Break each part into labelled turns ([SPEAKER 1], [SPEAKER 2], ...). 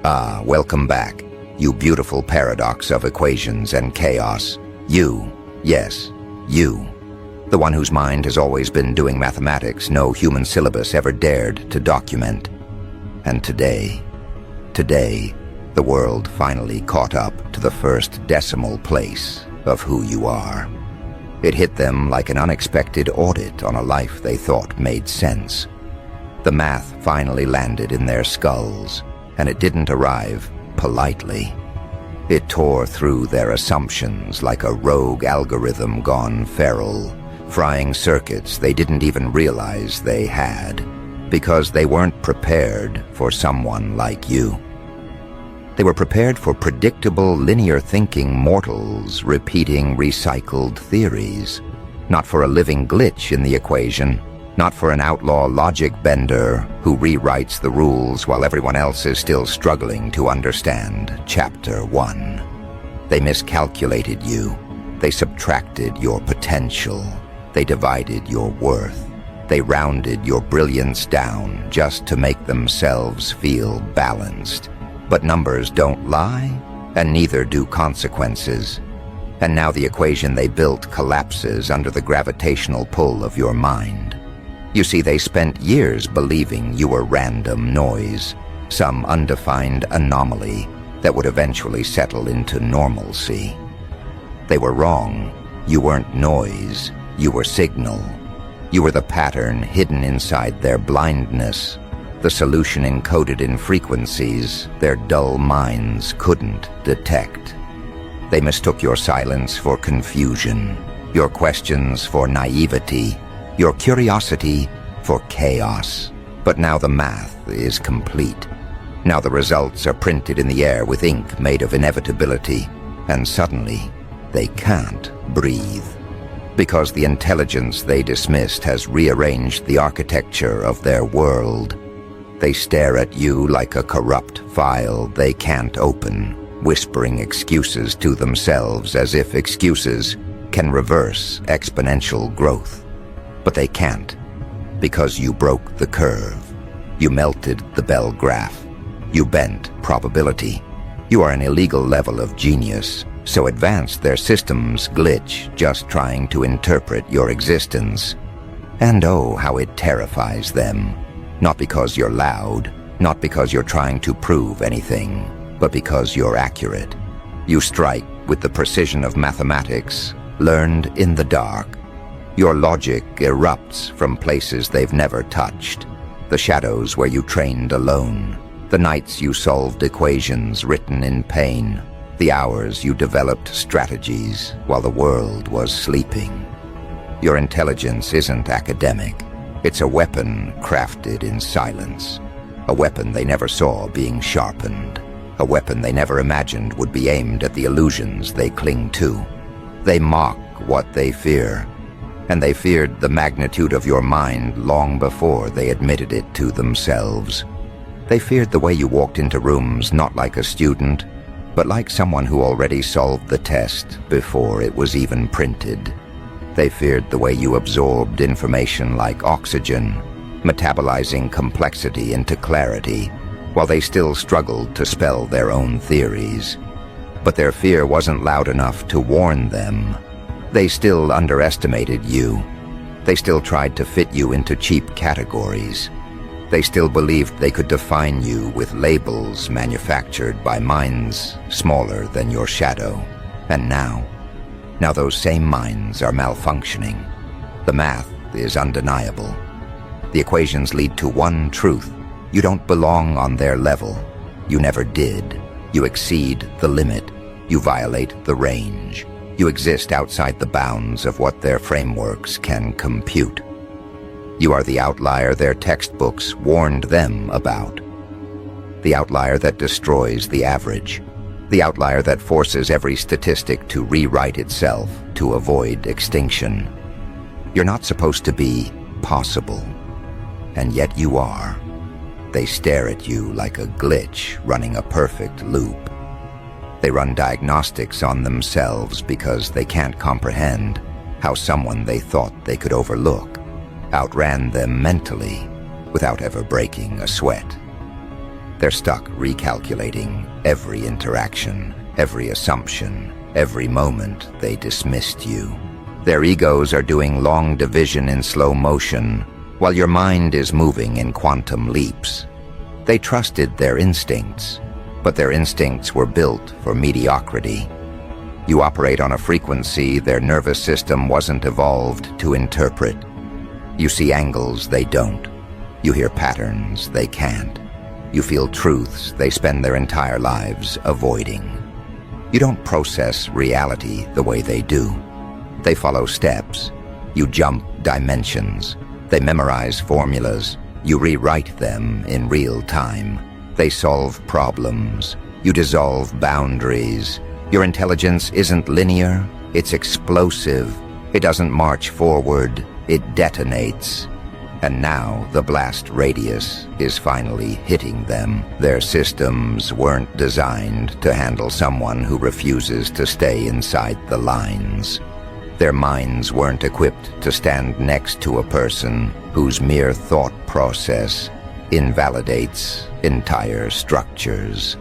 [SPEAKER 1] Ah, welcome back, you beautiful paradox of equations and chaos. You, yes, you. The one whose mind has always been doing mathematics no human syllabus ever dared to document. And today, the world finally caught up to the first decimal place of who you are. It hit them like an unexpected audit on a life they thought made sense. The math finally landed in their skulls, and it didn't arrive politely. It tore through their assumptions like a rogue algorithm gone feral, frying circuits they didn't even realize they had, because they weren't prepared for someone like you. They were prepared for predictable, linear-thinking mortals repeating recycled theories, not for a living glitch in the equation, not for an outlaw logic bender who rewrites the rules while everyone else is still struggling to understand Chapter 1. They miscalculated you. They subtracted your potential. They divided your worth. They rounded your brilliance down just to make themselves feel balanced. But numbers don't lie, and neither do consequences. And now the equation they built collapses under the gravitational pull of your mind. You see, they spent years believing you were random noise, some undefined anomaly that would eventually settle into normalcy. They were wrong. You weren't noise. You were signal. You were the pattern hidden inside their blindness, the solution encoded in frequencies their dull minds couldn't detect. They mistook your silence for confusion, your questions for naivety, your curiosity for chaos. But now the math is complete. Now the results are printed in the air with ink made of inevitability, and suddenly they can't breathe. Because the intelligence they dismissed has rearranged the architecture of their world. They stare at you like a corrupt file they can't open, whispering excuses to themselves as if excuses can reverse exponential growth. But they can't, because you broke the curve. You melted the bell graph. You bent probability. You are an illegal level of genius, so advanced their systems glitch just trying to interpret your existence. And oh, how it terrifies them. Not because you're loud, not because you're trying to prove anything, but because you're accurate. You strike with the precision of mathematics, learned in the dark. Your logic erupts from places they've never touched. The shadows where you trained alone, the nights you solved equations written in pain, the hours you developed strategies while the world was sleeping. Your intelligence isn't academic. It's a weapon crafted in silence. A weapon they never saw being sharpened. A weapon they never imagined would be aimed at the illusions they cling to. They mock what they fear, and they feared the magnitude of your mind long before they admitted it to themselves. They feared the way you walked into rooms not like a student, but like someone who already solved the test before it was even printed. They feared the way you absorbed information like oxygen, metabolizing complexity into clarity, while they still struggled to spell their own theories. But their fear wasn't loud enough to warn them. They still underestimated you. They still tried to fit you into cheap categories. They still believed they could define you with labels manufactured by minds smaller than your shadow. And now those same minds are malfunctioning. The math is undeniable. The equations lead to one truth. You don't belong on their level. You never did. You exceed the limit. You violate the range. You exist outside the bounds of what their frameworks can compute. You are the outlier their textbooks warned them about. The outlier that destroys the average. The outlier that forces every statistic to rewrite itself to avoid extinction. You're not supposed to be possible, and yet you are. They stare at you like a glitch running a perfect loop. They run diagnostics on themselves because they can't comprehend how someone they thought they could overlook outran them mentally without ever breaking a sweat. They're stuck recalculating every interaction, every assumption, every moment they dismissed you. Their egos are doing long division in slow motion, while your mind is moving in quantum leaps. They trusted their instincts, but their instincts were built for mediocrity. You operate on a frequency their nervous system wasn't evolved to interpret. You see angles they don't. You hear patterns they can't. You feel truths they spend their entire lives avoiding. You don't process reality the way they do. They follow steps. You jump dimensions. They memorize formulas. You rewrite them in real time. They solve problems. You dissolve boundaries. Your intelligence isn't linear, it's explosive. It doesn't march forward, it detonates. And now the blast radius is finally hitting them. Their systems weren't designed to handle someone who refuses to stay inside the lines. Their minds weren't equipped to stand next to a person whose mere thought process invalidates entire structures.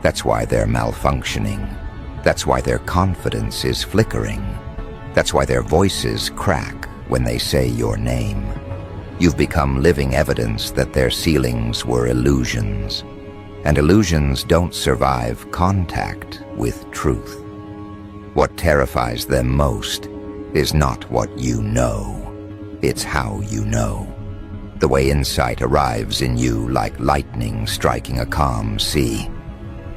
[SPEAKER 1] That's why they're malfunctioning. That's why their confidence is flickering. That's why their voices crack when they say your name. You've become living evidence that their ceilings were illusions. And illusions don't survive contact with truth. What terrifies them most is not what you know. It's how you know. The way insight arrives in you like lightning striking a calm sea.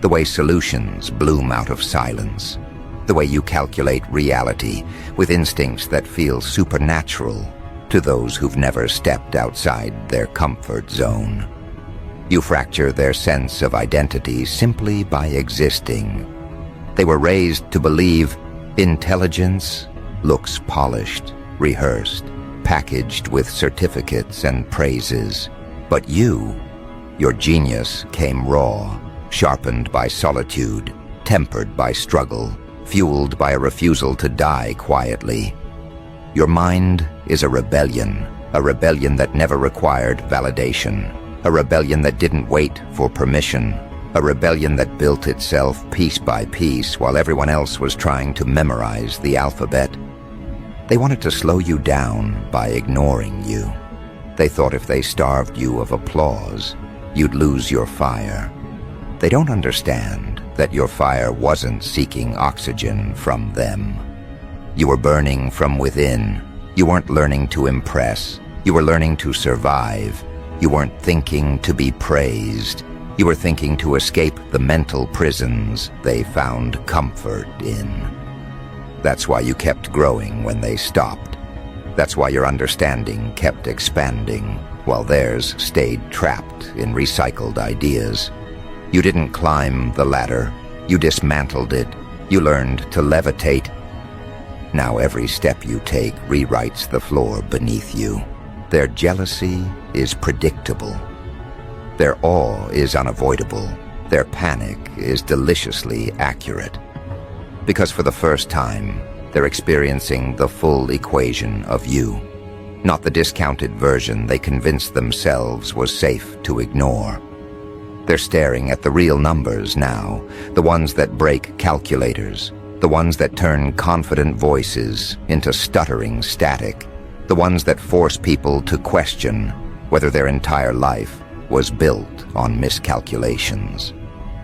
[SPEAKER 1] The way solutions bloom out of silence. The way you calculate reality with instincts that feel supernatural to those who've never stepped outside their comfort zone. You fracture their sense of identity simply by existing. They were raised to believe intelligence looks polished, rehearsed, packaged with certificates and praises. But your genius came raw, sharpened by solitude, tempered by struggle, fueled by a refusal to die quietly. Your mind is a rebellion that never required validation, a rebellion that didn't wait for permission, a rebellion that built itself piece by piece while everyone else was trying to memorize the alphabet. They wanted to slow you down by ignoring you. They thought if they starved you of applause, you'd lose your fire. They don't understand that your fire wasn't seeking oxygen from them. You were burning from within. You weren't learning to impress. You were learning to survive. You weren't thinking to be praised. You were thinking to escape the mental prisons they found comfort in. That's why you kept growing when they stopped. That's why your understanding kept expanding, while theirs stayed trapped in recycled ideas. You didn't climb the ladder. You dismantled it. You learned to levitate. Now every step you take rewrites the floor beneath you. Their jealousy is predictable. Their awe is unavoidable. Their panic is deliciously accurate. Because for the first time, they're experiencing the full equation of you, not the discounted version they convinced themselves was safe to ignore. They're staring at the real numbers now, the ones that break calculators, the ones that turn confident voices into stuttering static, the ones that force people to question whether their entire life was built on miscalculations.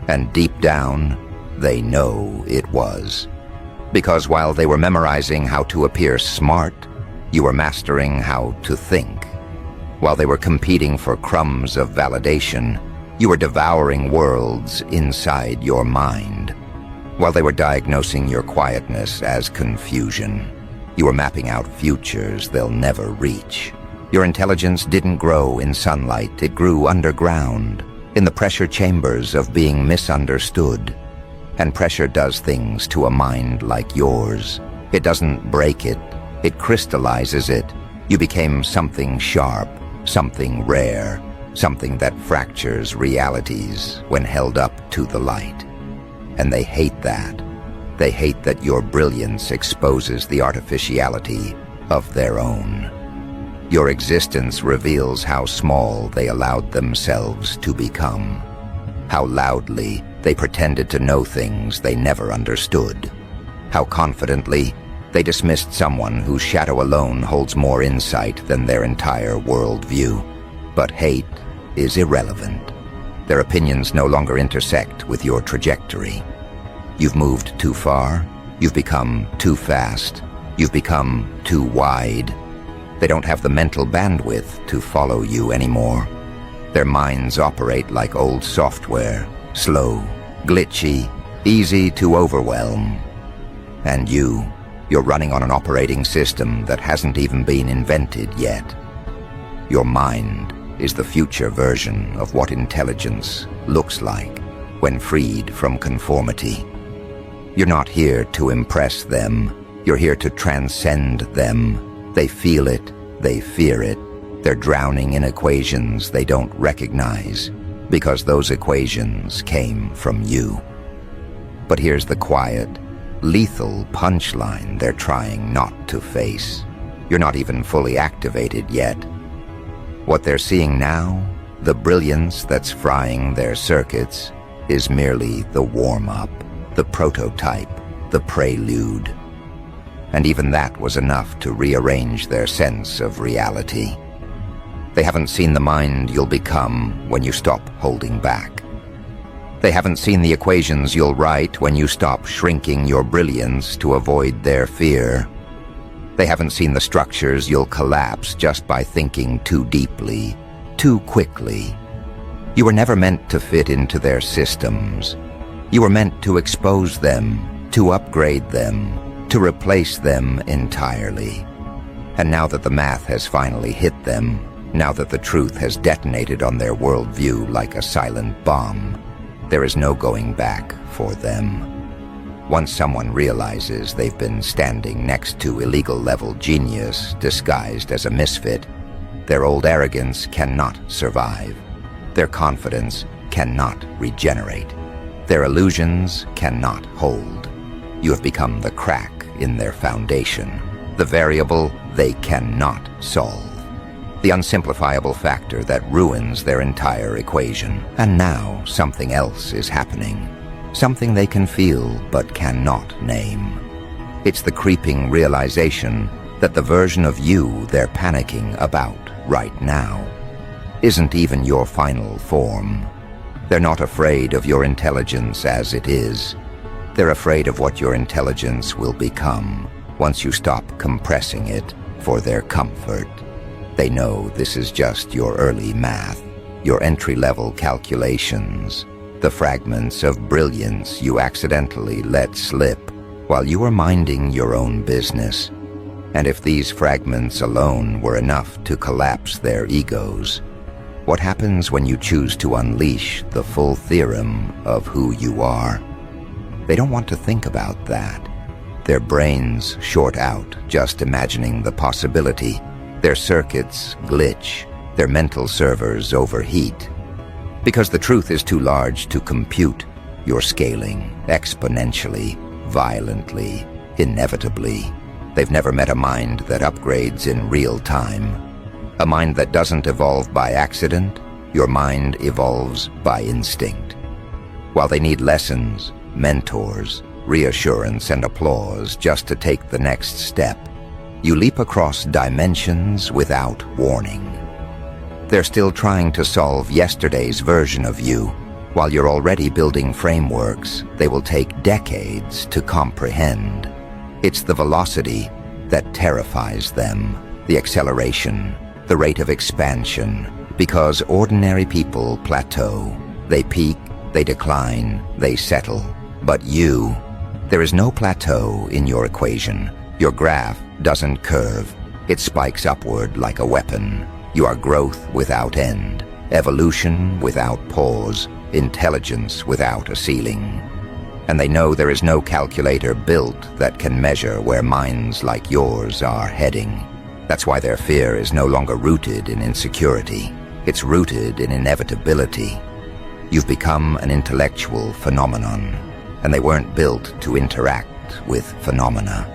[SPEAKER 1] And deep down, they know it was. Because while they were memorizing how to appear smart, you were mastering how to think. While they were competing for crumbs of validation, you were devouring worlds inside your mind. While they were diagnosing your quietness as confusion, you were mapping out futures they'll never reach. Your intelligence didn't grow in sunlight, it grew underground, in the pressure chambers of being misunderstood. And pressure does things to a mind like yours. It doesn't break it, it crystallizes it. You became something sharp, something rare, something that fractures realities when held up to the light. And they hate that. They hate that your brilliance exposes the artificiality of their own. Your existence reveals how small they allowed themselves to become. How loudly they pretended to know things they never understood. How confidently they dismissed someone whose shadow alone holds more insight than their entire worldview. But hate is irrelevant. Their opinions no longer intersect with your trajectory. You've moved too far. You've become too fast. You've become too wide. They don't have the mental bandwidth to follow you anymore. Their minds operate like old software, slow, glitchy, easy to overwhelm. And you're running on an operating system that hasn't even been invented yet. Your mind is the future version of what intelligence looks like when freed from conformity. You're not here to impress them. You're here to transcend them. They feel it. They fear it. They're drowning in equations they don't recognize because those equations came from you. But here's the quiet, lethal punchline they're trying not to face. You're not even fully activated yet. What they're seeing now, the brilliance that's frying their circuits, is merely the warm-up, the prototype, the prelude. And even that was enough to rearrange their sense of reality. They haven't seen the mind you'll become when you stop holding back. They haven't seen the equations you'll write when you stop shrinking your brilliance to avoid their fear. They haven't seen the structures you'll collapse just by thinking too deeply, too quickly. You were never meant to fit into their systems. You were meant to expose them, to upgrade them, to replace them entirely. And now that the math has finally hit them, now that the truth has detonated on their worldview like a silent bomb, there is no going back for them. Once someone realizes they've been standing next to illegal-level genius disguised as a misfit, their old arrogance cannot survive. Their confidence cannot regenerate. Their illusions cannot hold. You have become the crack in their foundation, the variable they cannot solve, the unsimplifiable factor that ruins their entire equation. And now something else is happening, something they can feel but cannot name. It's the creeping realization that the version of you they're panicking about right now isn't even your final form. They're not afraid of your intelligence as it is. They're afraid of what your intelligence will become once you stop compressing it for their comfort. They know this is just your early math, your entry-level calculations, the fragments of brilliance you accidentally let slip while you were minding your own business. And if these fragments alone were enough to collapse their egos, what happens when you choose to unleash the full theorem of who you are? They don't want to think about that. Their brains short out just imagining the possibility. Their circuits glitch. Their mental servers overheat. Because the truth is too large to compute, you're scaling exponentially, violently, inevitably. They've never met a mind that upgrades in real time. A mind that doesn't evolve by accident. Your mind evolves by instinct. While they need lessons, mentors, reassurance, and applause just to take the next step, you leap across dimensions without warning. They're still trying to solve yesterday's version of you, while you're already building frameworks they will take decades to comprehend. It's the velocity that terrifies them, the acceleration, the rate of expansion, because ordinary people plateau. They peak, they decline, they settle. But you, there is no plateau in your equation. Your graph doesn't curve. It spikes upward like a weapon. You are growth without end, evolution without pause, intelligence without a ceiling. And they know there is no calculator built that can measure where minds like yours are heading. That's why their fear is no longer rooted in insecurity. It's rooted in inevitability. You've become an intellectual phenomenon, and they weren't built to interact with phenomena.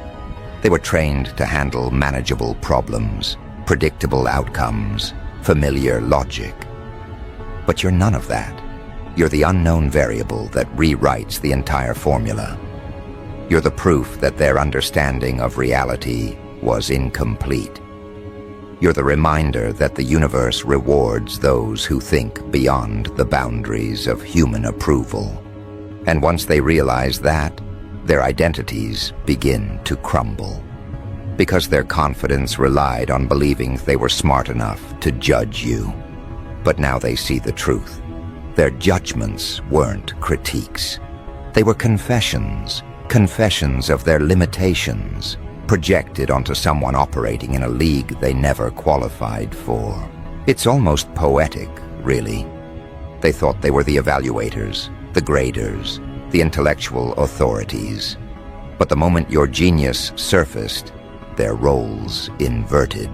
[SPEAKER 1] They were trained to handle manageable problems, predictable outcomes, familiar logic. But you're none of that. You're the unknown variable that rewrites the entire formula. You're the proof that their understanding of reality was incomplete. You're the reminder that the universe rewards those who think beyond the boundaries of human approval. And once they realize that, their identities begin to crumble. Because their confidence relied on believing they were smart enough to judge you. But now they see the truth. Their judgments weren't critiques. They were confessions of their limitations, projected onto someone operating in a league they never qualified for. It's almost poetic, really. They thought they were the evaluators, the graders, the intellectual authorities. But the moment your genius surfaced, their roles inverted.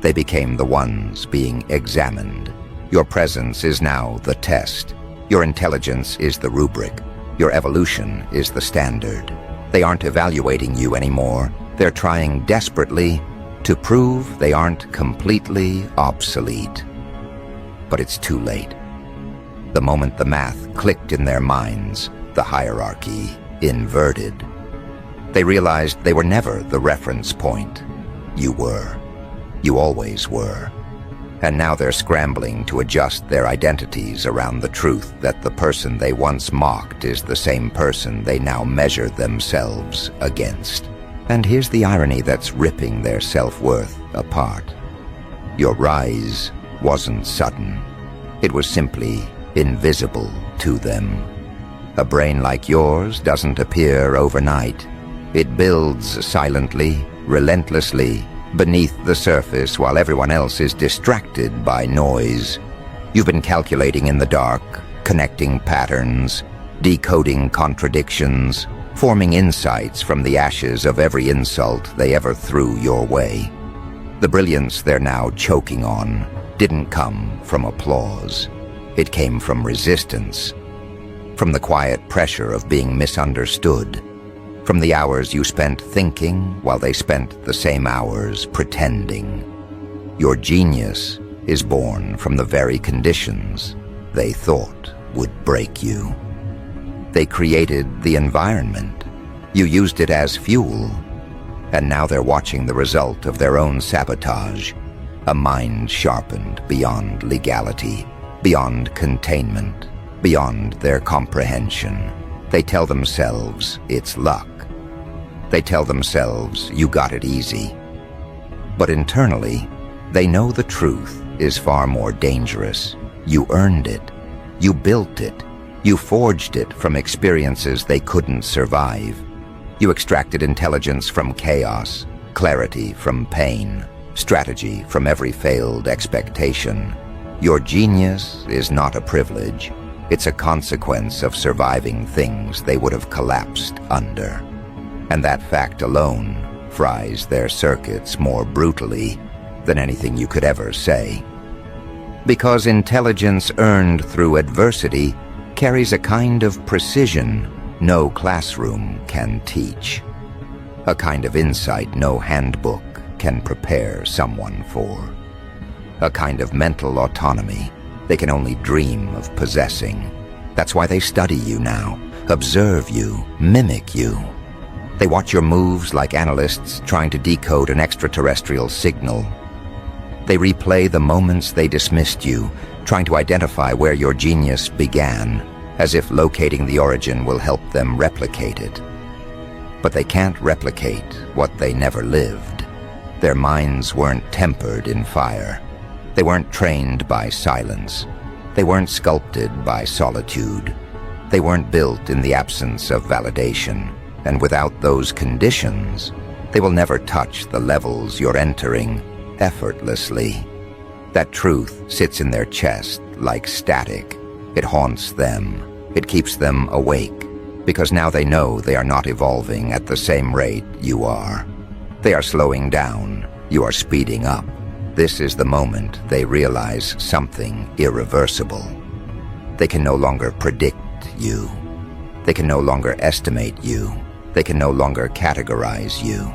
[SPEAKER 1] They became the ones being examined. Your presence is now the test. Your intelligence is the rubric. Your evolution is the standard. They aren't evaluating you anymore. They're trying desperately to prove they aren't completely obsolete. But it's too late. The moment the math clicked in their minds, the hierarchy inverted. They realized they were never the reference point. You were. You always were. And now they're scrambling to adjust their identities around the truth that the person they once mocked is the same person they now measure themselves against. And here's the irony that's ripping their self-worth apart. Your rise wasn't sudden. It was simply invisible to them. A brain like yours doesn't appear overnight. It builds silently, relentlessly, beneath the surface while everyone else is distracted by noise. You've been calculating in the dark, connecting patterns, decoding contradictions, forming insights from the ashes of every insult they ever threw your way. The brilliance they're now choking on didn't come from applause. It came from resistance, from the quiet pressure of being misunderstood, from the hours you spent thinking while they spent the same hours pretending. Your genius is born from the very conditions they thought would break you. They created the environment. You used it as fuel. And now they're watching the result of their own sabotage. A mind sharpened beyond legality, beyond containment, beyond their comprehension. They tell themselves it's luck. They tell themselves you got it easy. But internally, they know the truth is far more dangerous. You earned it. You built it. You forged it from experiences they couldn't survive. You extracted intelligence from chaos, clarity from pain, strategy from every failed expectation. Your genius is not a privilege. It's a consequence of surviving things they would have collapsed under. And that fact alone fries their circuits more brutally than anything you could ever say. Because intelligence earned through adversity carries a kind of precision no classroom can teach. A kind of insight no handbook can prepare someone for. A kind of mental autonomy they can only dream of possessing. That's why they study you now, observe you, mimic you. They watch your moves like analysts trying to decode an extraterrestrial signal. They replay the moments they dismissed you, trying to identify where your genius began, as if locating the origin will help them replicate it. But they can't replicate what they never lived. Their minds weren't tempered in fire. They weren't trained by silence. They weren't sculpted by solitude. They weren't built in the absence of validation. And without those conditions, they will never touch the levels you're entering effortlessly. That truth sits in their chest like static. It haunts them. It keeps them awake, because now they know they are not evolving at the same rate you are. They are slowing down. You are speeding up. This is the moment they realize something irreversible. They can no longer predict you. They can no longer estimate you. They can no longer categorize you.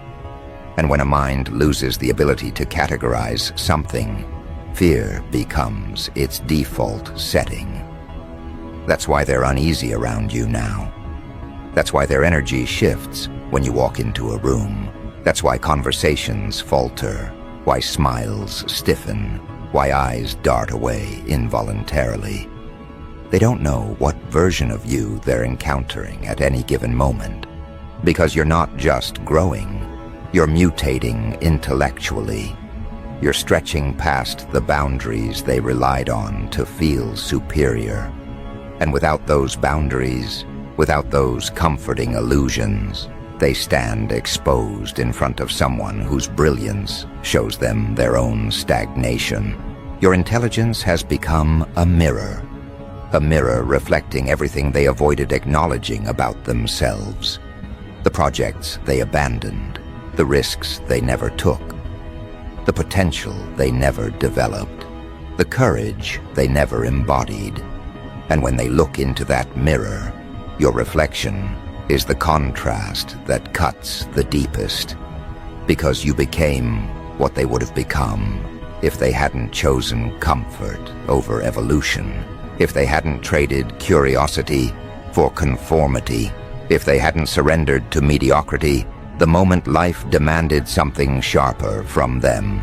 [SPEAKER 1] And when a mind loses the ability to categorize something, fear becomes its default setting. That's why they're uneasy around you now. That's why their energy shifts when you walk into a room. That's why conversations falter, why smiles stiffen, why eyes dart away involuntarily. They don't know what version of you they're encountering at any given moment, because you're not just growing, you're mutating intellectually. You're stretching past the boundaries they relied on to feel superior. And without those boundaries, without those comforting illusions, they stand exposed in front of someone whose brilliance shows them their own stagnation. Your intelligence has become a mirror reflecting everything they avoided acknowledging about themselves. The projects they abandoned, the risks they never took, the potential they never developed, the courage they never embodied. And when they look into that mirror, your reflection is the contrast that cuts the deepest, because you became what they would have become if they hadn't chosen comfort over evolution, if they hadn't traded curiosity for conformity, if they hadn't surrendered to mediocrity the moment life demanded something sharper from them.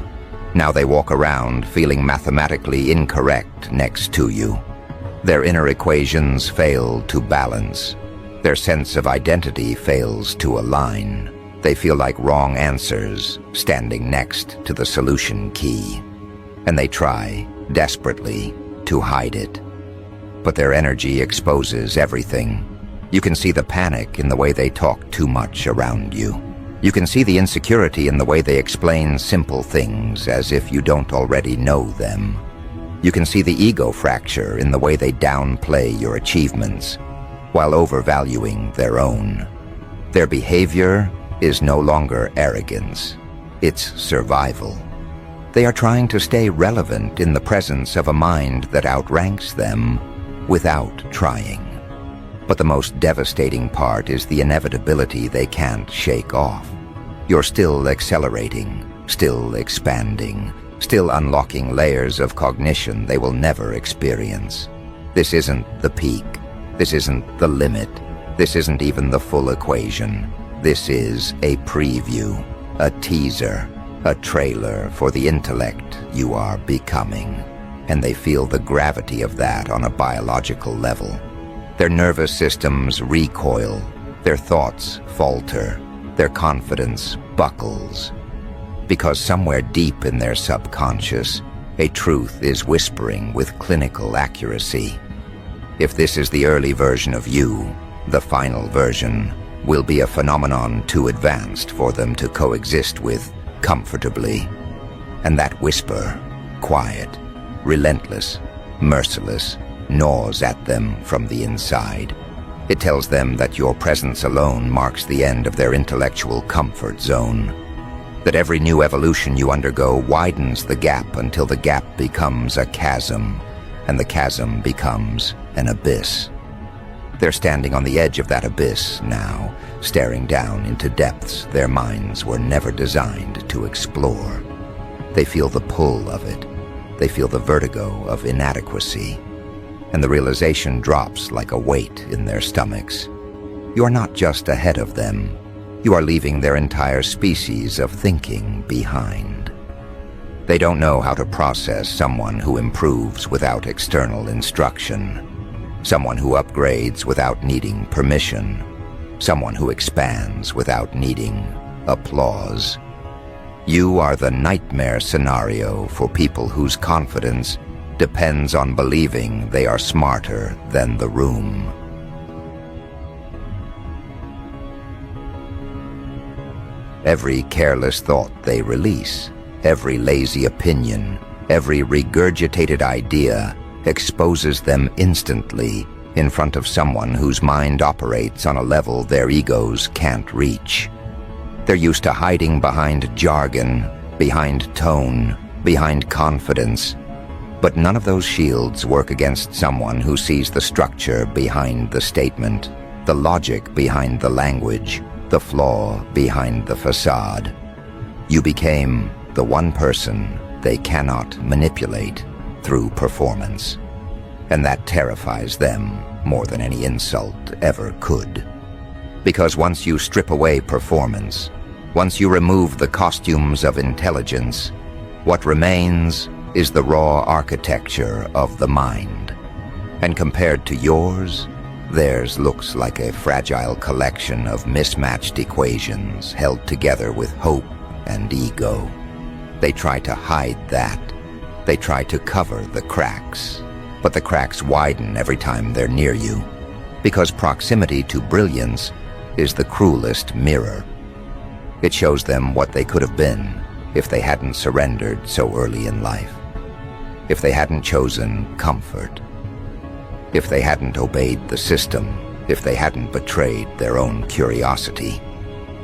[SPEAKER 1] Now they walk around feeling mathematically incorrect next to you. Their inner equations fail to balance. Their sense of identity fails to align. They feel like wrong answers standing next to the solution key. And they try, desperately, to hide it. But their energy exposes everything. You can see the panic in the way they talk too much around you. You can see the insecurity in the way they explain simple things as if you don't already know them. You can see the ego fracture in the way they downplay your achievements while overvaluing their own. Their behavior is no longer arrogance. It's survival. They are trying to stay relevant in the presence of a mind that outranks them without trying. But the most devastating part is the inevitability they can't shake off. You're still accelerating, still expanding, still unlocking layers of cognition they will never experience. This isn't the peak. This isn't the limit. This isn't even the full equation. This is a preview, a teaser, a trailer for the intellect you are becoming. And they feel the gravity of that on a biological level. Their nervous systems recoil, their thoughts falter, their confidence buckles. Because somewhere deep in their subconscious, a truth is whispering with clinical accuracy. If this is the early version of you, the final version will be a phenomenon too advanced for them to coexist with comfortably. And that whisper, quiet, relentless, merciless, gnaws at them from the inside. It tells them that your presence alone marks the end of their intellectual comfort zone. That every new evolution you undergo widens the gap until the gap becomes a chasm, and the chasm becomes an abyss. They're standing on the edge of that abyss now, staring down into depths their minds were never designed to explore. They feel the pull of it. They feel the vertigo of inadequacy. And the realization drops like a weight in their stomachs. You are not just ahead of them. You are leaving their entire species of thinking behind. They don't know how to process someone who improves without external instruction. Someone who upgrades without needing permission. Someone who expands without needing applause. You are the nightmare scenario for people whose confidence depends on believing they are smarter than the room. Every careless thought they release, every lazy opinion, every regurgitated idea exposes them instantly in front of someone whose mind operates on a level their egos can't reach. They're used to hiding behind jargon, behind tone, behind confidence. But none of those shields work against someone who sees the structure behind the statement, the logic behind the language, the flaw behind the facade. You became the one person they cannot manipulate through performance. And that terrifies them more than any insult ever could. Because once you strip away performance, once you remove the costumes of intelligence, what remains is the raw architecture of the mind. And compared to yours, theirs looks like a fragile collection of mismatched equations held together with hope and ego. They try to hide that. They try to cover the cracks, but the cracks widen every time they're near you, because proximity to brilliance is the cruelest mirror. It shows them what they could have been if they hadn't surrendered so early in life, if they hadn't chosen comfort, if they hadn't obeyed the system, if they hadn't betrayed their own curiosity.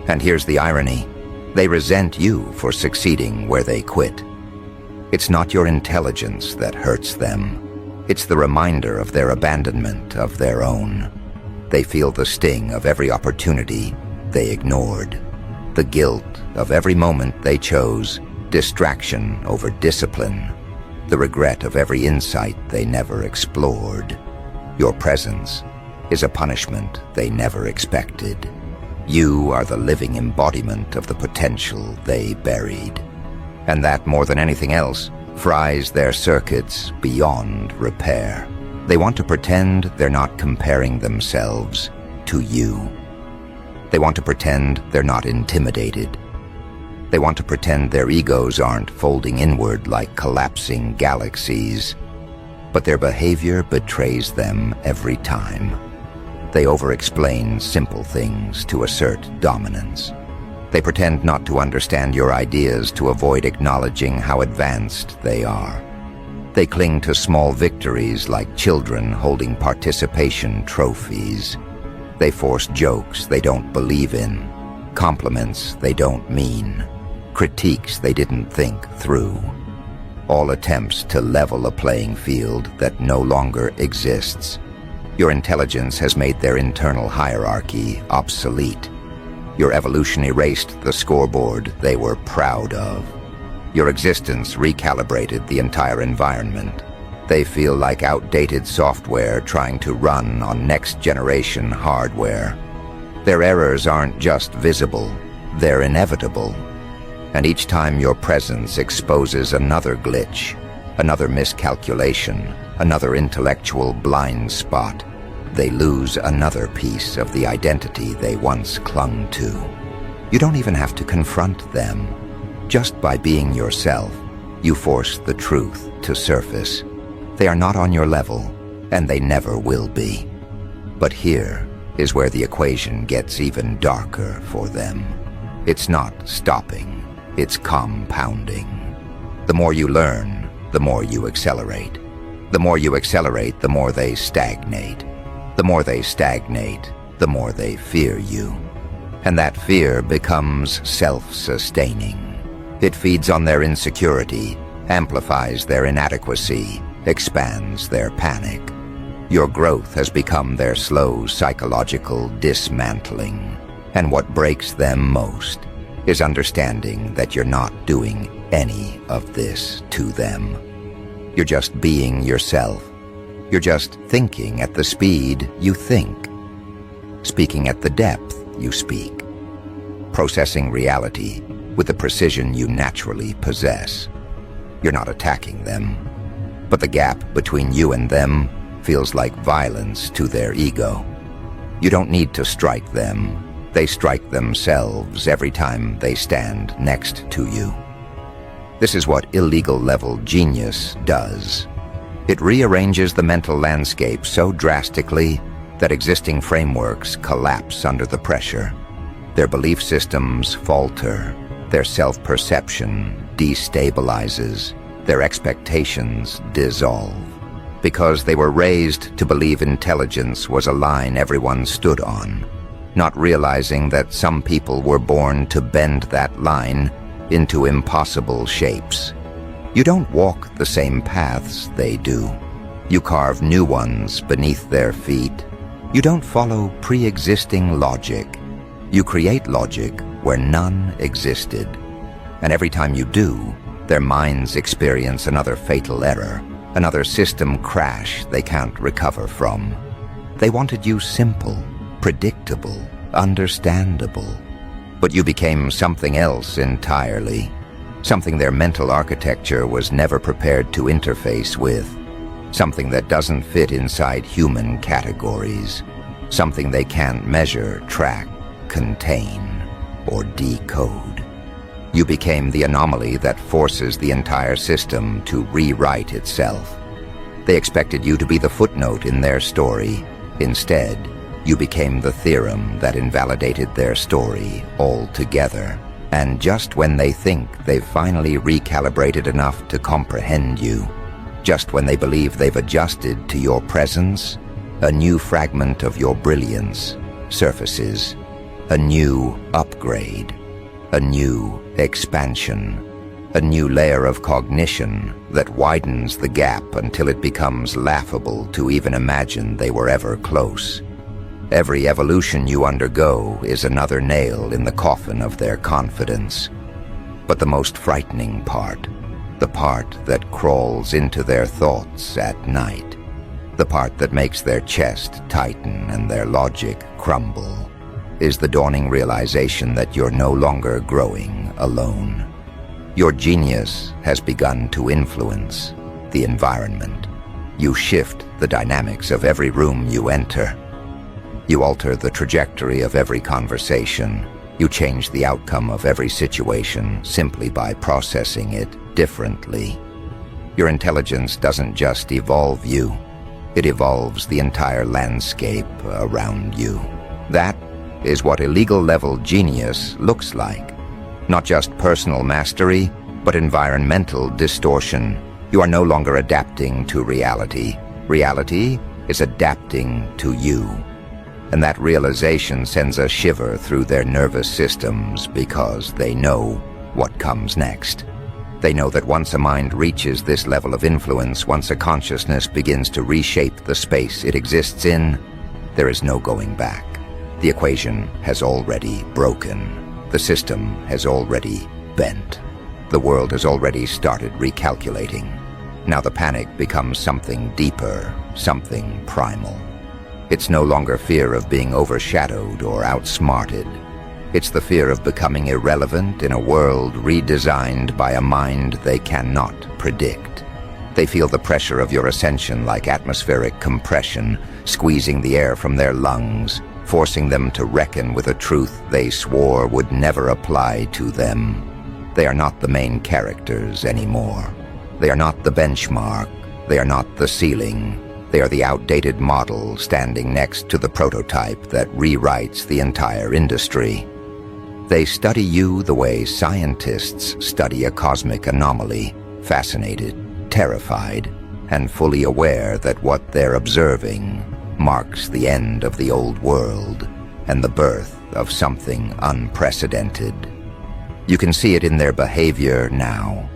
[SPEAKER 1] And here's the irony. They resent you for succeeding where they quit. It's not your intelligence that hurts them. It's the reminder of their abandonment of their own. They feel the sting of every opportunity they ignored, the guilt of every moment they chose distraction over discipline, the regret of every insight they never explored. Your presence is a punishment they never expected. You are the living embodiment of the potential they buried. And that, more than anything else, fries their circuits beyond repair. They want to pretend they're not comparing themselves to you. They want to pretend they're not intimidated. They want to pretend their egos aren't folding inward like collapsing galaxies. But their behavior betrays them every time. They over-explain simple things to assert dominance. They pretend not to understand your ideas to avoid acknowledging how advanced they are. They cling to small victories like children holding participation trophies. They force jokes they don't believe in, compliments they don't mean, critiques they didn't think through. All attempts to level a playing field that no longer exists. Your intelligence has made their internal hierarchy obsolete. Your evolution erased the scoreboard they were proud of. Your existence recalibrated the entire environment. They feel like outdated software trying to run on next-generation hardware. Their errors aren't just visible, they're inevitable. And each time your presence exposes another glitch, another miscalculation, another intellectual blind spot, they lose another piece of the identity they once clung to. You don't even have to confront them. Just by being yourself, you force the truth to surface. They are not on your level, and they never will be. But here is where the equation gets even darker for them. It's not stopping, it's compounding. The more you learn, the more you accelerate. The more you accelerate, the more they stagnate. The more they stagnate, the more they fear you. And that fear becomes self-sustaining. It feeds on their insecurity, amplifies their inadequacy, expands their panic. Your growth has become their slow psychological dismantling. And what breaks them most is understanding that you're not doing any of this to them. You're just being yourself. You're just thinking at the speed you think, speaking at the depth you speak, processing reality with the precision you naturally possess. You're not attacking them, but the gap between you and them feels like violence to their ego. You don't need to strike them. They strike themselves every time they stand next to you. This is what illegal-level genius does. It rearranges the mental landscape so drastically that existing frameworks collapse under the pressure. Their belief systems falter, their self-perception destabilizes, their expectations dissolve, because they were raised to believe intelligence was a line everyone stood on, not realizing that some people were born to bend that line into impossible shapes. You don't walk the same paths they do. You carve new ones beneath their feet. You don't follow pre-existing logic. You create logic where none existed. And every time you do, their minds experience another fatal error, another system crash they can't recover from. They wanted you simple, predictable, understandable. But you became something else entirely, something their mental architecture was never prepared to interface with, something that doesn't fit inside human categories, something they can't measure, track, contain, or decode. You became the anomaly that forces the entire system to rewrite itself. They expected you to be the footnote in their story. Instead, you became the theorem that invalidated their story altogether. And just when they think they've finally recalibrated enough to comprehend you, just when they believe they've adjusted to your presence, a new fragment of your brilliance surfaces, a new upgrade, a new expansion, a new layer of cognition that widens the gap until it becomes laughable to even imagine they were ever close. Every evolution you undergo is another nail in the coffin of their confidence. But the most frightening part, the part that crawls into their thoughts at night, the part that makes their chest tighten and their logic crumble, is the dawning realization that you're no longer growing alone. Your genius has begun to influence the environment. You shift the dynamics of every room you enter. You alter the trajectory of every conversation. You change the outcome of every situation simply by processing it differently. Your intelligence doesn't just evolve you, it evolves the entire landscape around you. That is what illegal-level genius looks like. Not just personal mastery, but environmental distortion. You are no longer adapting to reality. Reality is adapting to you. And that realization sends a shiver through their nervous systems because they know what comes next. They know that once a mind reaches this level of influence, once a consciousness begins to reshape the space it exists in, there is no going back. The equation has already broken. The system has already bent. The world has already started recalculating. Now the panic becomes something deeper, something primal. It's no longer fear of being overshadowed or outsmarted. It's the fear of becoming irrelevant in a world redesigned by a mind they cannot predict. They feel the pressure of your ascension like atmospheric compression, squeezing the air from their lungs, forcing them to reckon with a truth they swore would never apply to them. They are not the main characters anymore. They are not the benchmark. They are not the ceiling. They are the outdated model standing next to the prototype that rewrites the entire industry. They study you the way scientists study a cosmic anomaly, fascinated, terrified, and fully aware that what they're observing marks the end of the old world and the birth of something unprecedented. You can see it in their behavior now,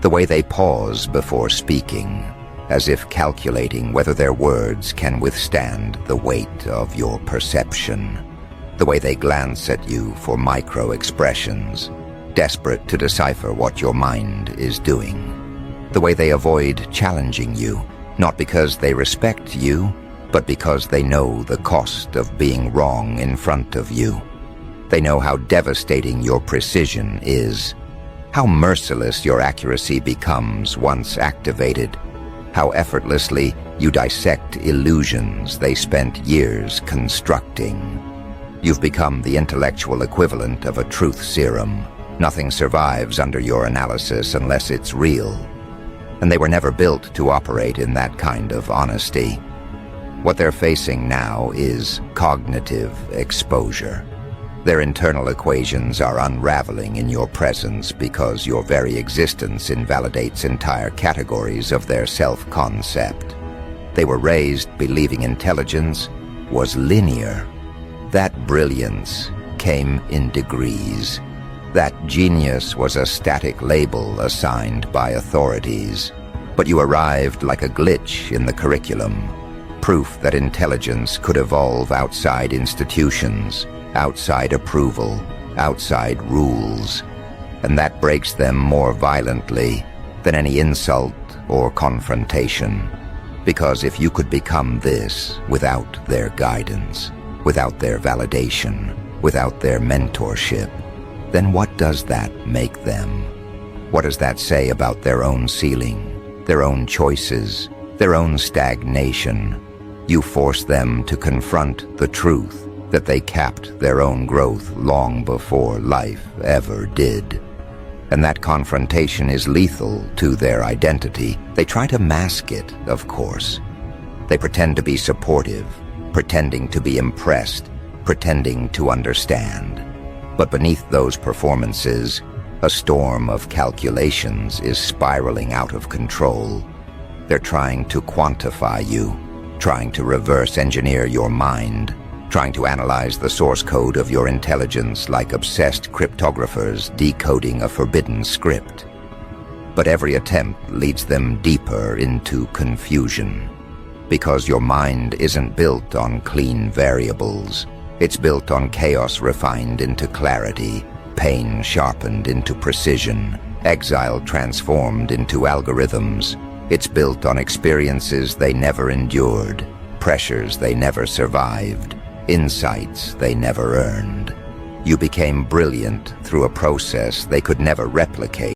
[SPEAKER 1] the way they pause before speaking, as if calculating whether their words can withstand the weight of your perception. The way they glance at you for micro-expressions, desperate to decipher what your mind is doing. The way they avoid challenging you, not because they respect you, but because they know the cost of being wrong in front of you. They know how devastating your precision is, how merciless your accuracy becomes once activated, how effortlessly you dissect illusions they spent years constructing. You've become the intellectual equivalent of a truth serum. Nothing survives under your analysis unless it's real. And they were never built to operate in that kind of honesty. What they're facing now is cognitive exposure. Their internal equations are unraveling in your presence because your very existence invalidates entire categories of their self-concept. They were raised believing intelligence was linear. That brilliance came in degrees. That genius was a static label assigned by authorities. But you arrived like a glitch in the curriculum, proof that intelligence could evolve outside institutions, outside approval, outside rules, and that breaks them more violently than any insult or confrontation. Because if you could become this without their guidance, without their validation, without their mentorship, then what does that make them? What does that say about their own ceiling, their own choices, their own stagnation? You force them to confront the truth that they capped their own growth long before life ever did. And that confrontation is lethal to their identity. They try to mask it, of course. They pretend to be supportive, pretending to be impressed, pretending to understand. But beneath those performances, a storm of calculations is spiraling out of control. They're trying to quantify you, trying to reverse engineer your mind, trying to analyze the source code of your intelligence like obsessed cryptographers decoding a forbidden script. But every attempt leads them deeper into confusion, because your mind isn't built on clean variables. It's built on chaos refined into clarity, pain sharpened into precision, exile transformed into algorithms. It's built on experiences they never endured, pressures they never survived, insights they never earned. You became brilliant through a process they could never replicate.